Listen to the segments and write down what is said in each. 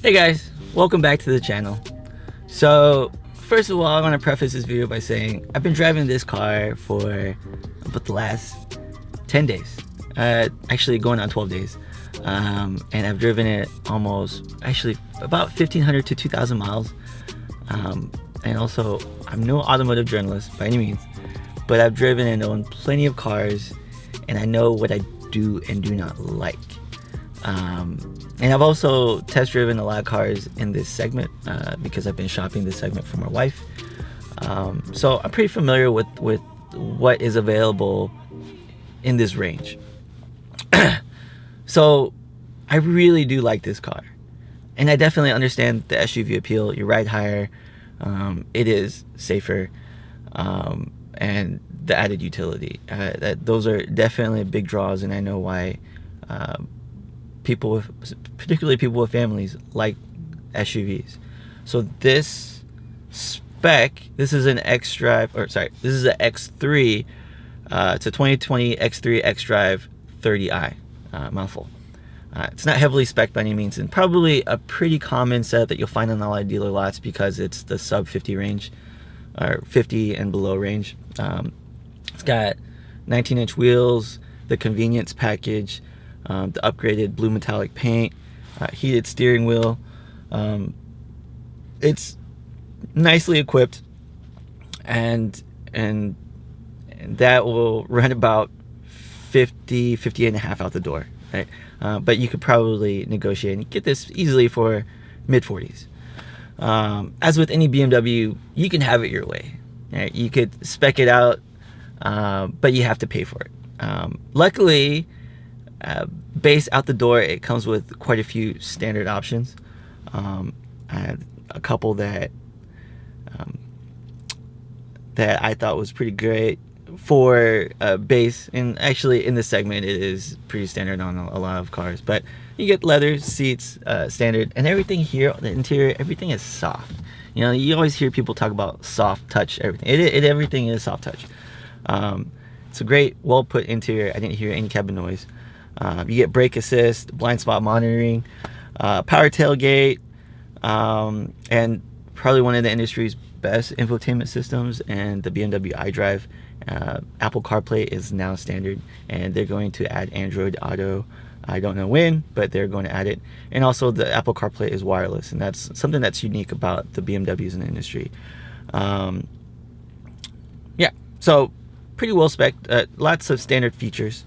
Hey guys, welcome back to the channel. So first of all, I want to preface this video by saying I've been driving this car for about the last 10 days, actually going on 12 days, and I've driven it actually about 1,500 to 2,000 miles, and also I'm no automotive journalist by any means, but I've driven and owned plenty of cars, and I know what I do and do not like. And I've also test driven a lot of cars in this segment because I've been shopping this segment for my wife. So I'm pretty familiar with what is available in this range. So I really do like this car. And I definitely understand the SUV appeal. You ride higher, it is safer, and the added utility. Those are definitely big draws, and I know why particularly people with families, like SUVs. So this spec, this is an Xdrive, this is an X3. It's a 2020 X3 Xdrive 30i, mouthful. It's not heavily spec'd by any means, and probably a pretty common setup that you'll find on a lot of dealer lots because it's the sub 50 range, or 50 and below range. It's got 19-inch wheels, the convenience package, the upgraded blue metallic paint, heated steering wheel. It's nicely equipped, and that will run about 50 and a half out the door, right? But you could probably negotiate and get this easily for mid 40s. As with any BMW, you can have it your way, right? You could spec it out, but you have to pay for it. Luckily, base out the door, it comes with quite a few standard options. I had a couple that I thought was pretty great for base, and actually in this segment it is pretty standard on a lot of cars. But you get leather seats, standard, and everything here, the interior, everything is soft. You know, you always hear people talk about soft touch everything. Everything is soft touch. It's a great, well put interior. I didn't hear any cabin noise. You get brake assist, blind spot monitoring, power tailgate, and probably one of the industry's best infotainment systems, and the BMW iDrive. Apple CarPlay is now standard, and they're going to add Android Auto. I don't know when, but they're going to add it. And also the Apple CarPlay is wireless, and that's something that's unique about the BMWs in the industry. Yeah, so pretty well spec'd, lots of standard features.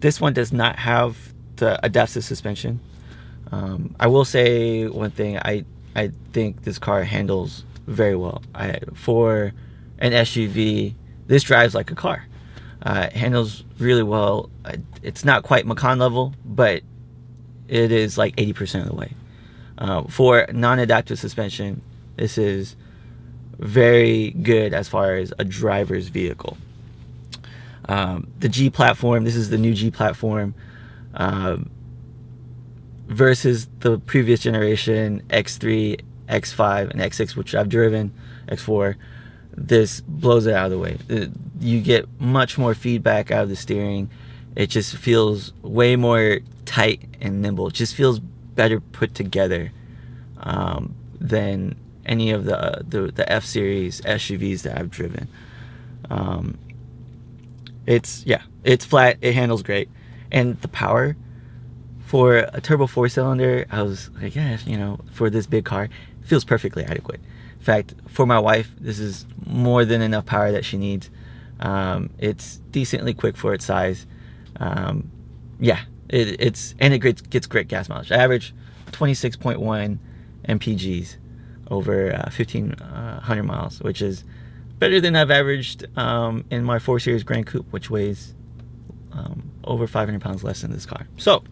This one does not have the adaptive suspension. I will say one thing, I think this car handles very well. For an SUV, this drives like a car. It handles really well. It's not quite Macan level, but it is like 80% of the way. For non-adaptive suspension, this is very good as far as a driver's vehicle. The G platform, this is the new G platform, versus the previous generation X3, X5, and X6, which I've driven, X4. This blows it out of the way. You get much more feedback out of the steering. It just feels way more tight and nimble. It just feels better put together than any of the F-Series SUVs that I've driven. It's flat. It handles great, and the power for a turbo 4-cylinder, I was like, yeah, you know, for this big car, it feels perfectly adequate. In fact, for my wife, this is more than enough power that she needs. It's decently quick for its size. It gets great gas mileage. I average 26.1 mpgs over 1,500 miles, which is better than I've averaged in my 4 Series Grand Coupe, which weighs over 500 pounds less than this car. So,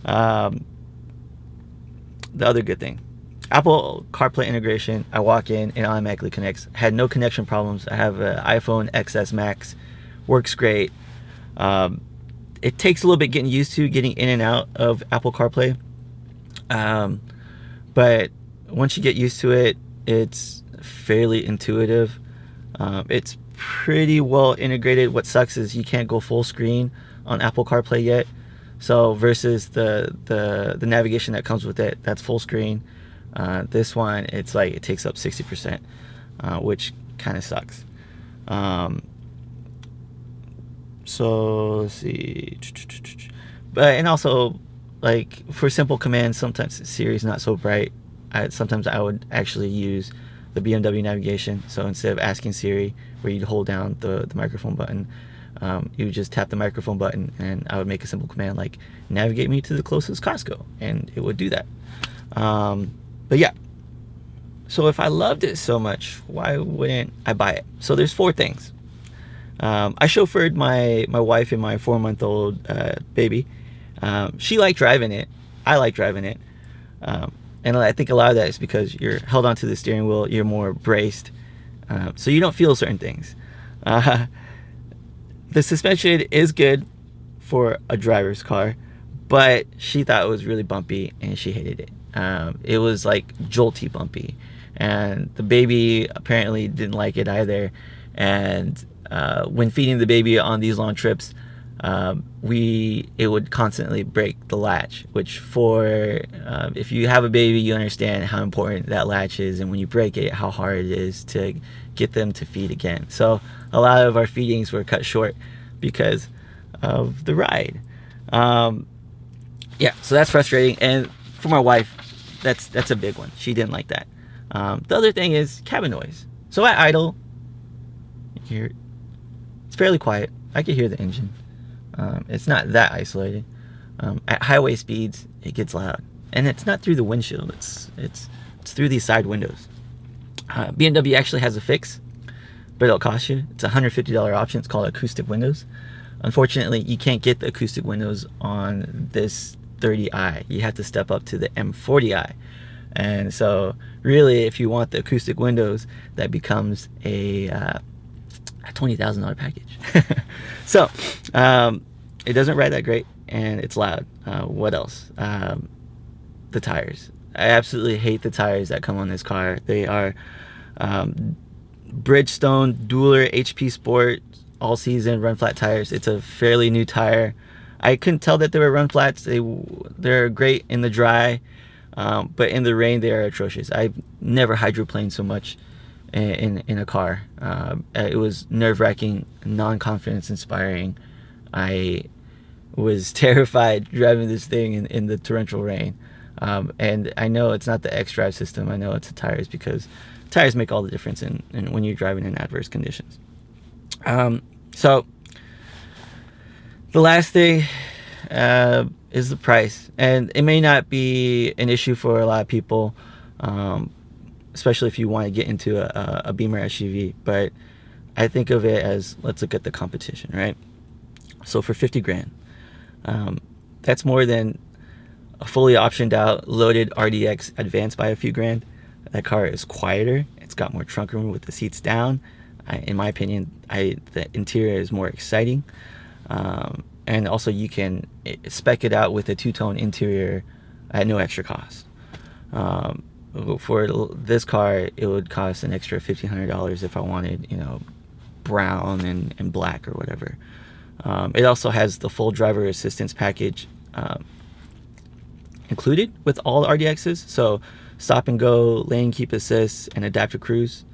the other good thing, Apple CarPlay integration. I walk in, it automatically connects. Had no connection problems. I have an iPhone XS Max, works great. It takes a little bit getting used to getting in and out of Apple CarPlay, but once you get used to it, it's fairly intuitive. It's pretty well integrated. What sucks is you can't go full screen on Apple CarPlay yet. So versus the navigation that comes with it, that's full screen. This one, it's like it takes up 60%, which kind of sucks. So let's see, and also like for simple commands, sometimes Siri's not so bright. Sometimes I would actually use the BMW navigation. So instead of asking Siri, where you'd hold down the microphone button, you would just tap the microphone button, and I would make a simple command like navigate me to the closest Costco, and it would do that. But yeah, so if I loved it so much, why wouldn't I buy it? So there's 4 things. I chauffeured my wife and my 4-month-old baby. She liked driving it. I like driving it. And I think a lot of that is because you're held onto the steering wheel, you're more braced, so you don't feel certain things. The suspension is good for a driver's car, but she thought it was really bumpy and she hated it. It was like jolty bumpy, and the baby apparently didn't like it either. And when feeding the baby on these long trips, it would constantly break the latch, which if you have a baby, you understand how important that latch is, and when you break it, how hard it is to get them to feed again. So a lot of our feedings were cut short because of the ride. Yeah, so that's frustrating, and for my wife, that's a big one. She didn't like that. The other thing is cabin noise. So at idle, you hear it. It's fairly quiet. I can hear the engine. It's not that isolated. At highway speeds, it gets loud, and it's not through the windshield. It's through these side windows. BMW actually has a fix, but it'll cost you. It's a $150 option. It's called acoustic windows. Unfortunately, you can't get the acoustic windows on this 30i. You have to step up to the M40i, and so really, if you want the acoustic windows, that becomes a $20,000 package. So it doesn't ride that great, and it's loud. What else? The tires. I absolutely hate the tires that come on this car. They are Bridgestone Dueler HP Sport all season run flat tires. It's a fairly new tire. I couldn't tell that they were run flats. They're great in the dry, but in the rain they are atrocious. I've never hydroplaned so much in a car. It was nerve-wracking, non-confidence inspiring. I was terrified driving this thing in the torrential rain. And I know it's not the Xdrive system. I know it's the tires, because tires make all the difference in when you're driving in adverse conditions. So the last thing is the price, and it may not be an issue for a lot of people, especially if you want to get into a Beamer SUV. But I think of it as, let's look at the competition, right? So for 50 grand, that's more than a fully optioned out loaded RDX Advanced by a few grand. That car is quieter. It's got more trunk room with the seats down. In my opinion, the interior is more exciting. And also you can spec it out with a two-tone interior at no extra cost. For this car, it would cost an extra $1,500 if I wanted, brown and black or whatever. It also has the full driver assistance package included with all the RDXs. So stop and go, lane keep assist, and adaptive cruise.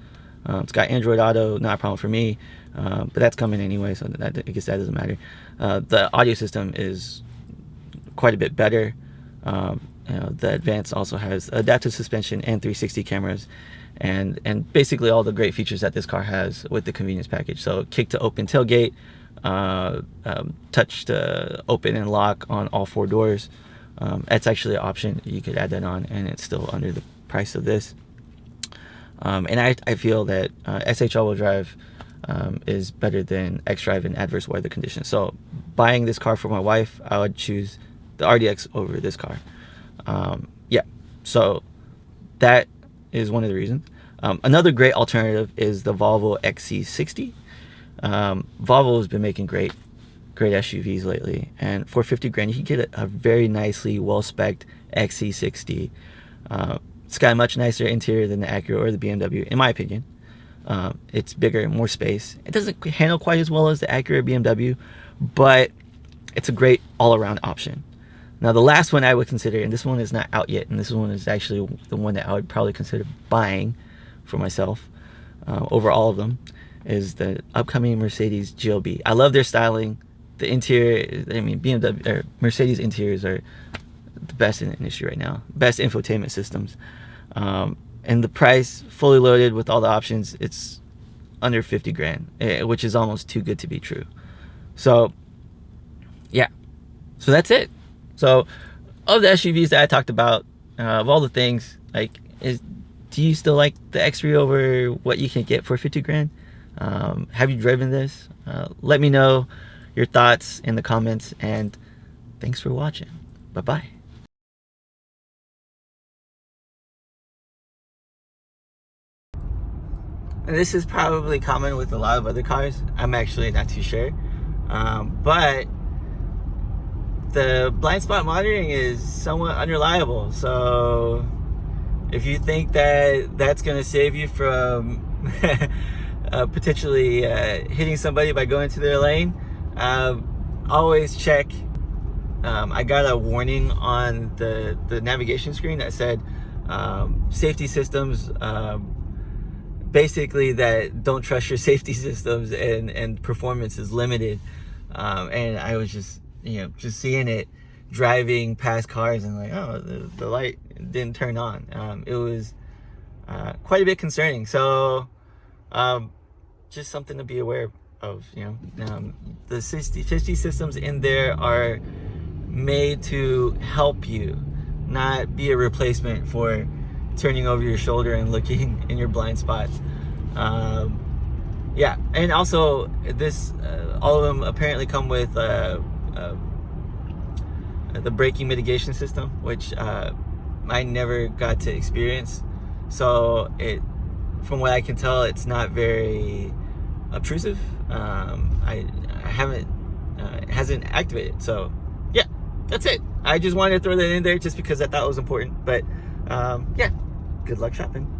It's got Android Auto, not a problem for me, but that's coming anyway, so I guess that doesn't matter. The audio system is quite a bit better. The Advance also has adaptive suspension and 360 cameras, and basically all the great features that this car has with the convenience package. So kick to open tailgate, touch to open and lock on all 4 doors. That's actually an option. You could add that on, and it's still under the price of this. And I feel that SH all-wheel drive is better than Xdrive in adverse weather conditions. So buying this car for my wife, I would choose the RDX over this car. Yeah, so that is one of the reasons. Another great alternative is the Volvo XC60. Volvo has been making great SUVs lately, and for 50 grand you can get a very nicely well-spec'd XC60. It's got a much nicer interior than the Acura or the BMW, in my opinion. It's bigger, more space. It doesn't handle quite as well as the Acura BMW, but it's a great all-around option. Now the last one I would consider, and this one is not out yet, and this one is actually the one that I would probably consider buying for myself over all of them, is the upcoming Mercedes GLB. I love their styling. The interior, I mean, BMW or Mercedes interiors are the best in the industry right now. Best infotainment systems. And the price, fully loaded with all the options, it's under 50 grand, which is almost too good to be true. So, yeah. So that's it. So, of the SUVs that I talked about, of all the things, like, do you still like the X3 over what you can get for 50 grand? Have you driven this? Let me know your thoughts in the comments, and thanks for watching. Bye-bye. And this is probably common with a lot of other cars. I'm actually not too sure. But the blind spot monitoring is somewhat unreliable. So if you think that that's going to save you from potentially hitting somebody by going to their lane, always check. I got a warning on the navigation screen that said safety systems, basically that don't trust your safety systems, and performance is limited. And I was just seeing it driving past cars and like, oh, the light didn't turn on. It was quite a bit concerning. So just something to be aware of. The safety systems in there are made to help you, not be a replacement for turning over your shoulder and looking in your blind spots. Yeah, and also this all of them apparently come with the braking mitigation system, which I never got to experience. So from what I can tell, it's not very obtrusive. It hasn't activated. So yeah, that's it. I just wanted to throw that in there just because I thought it was important. But yeah, good luck shopping.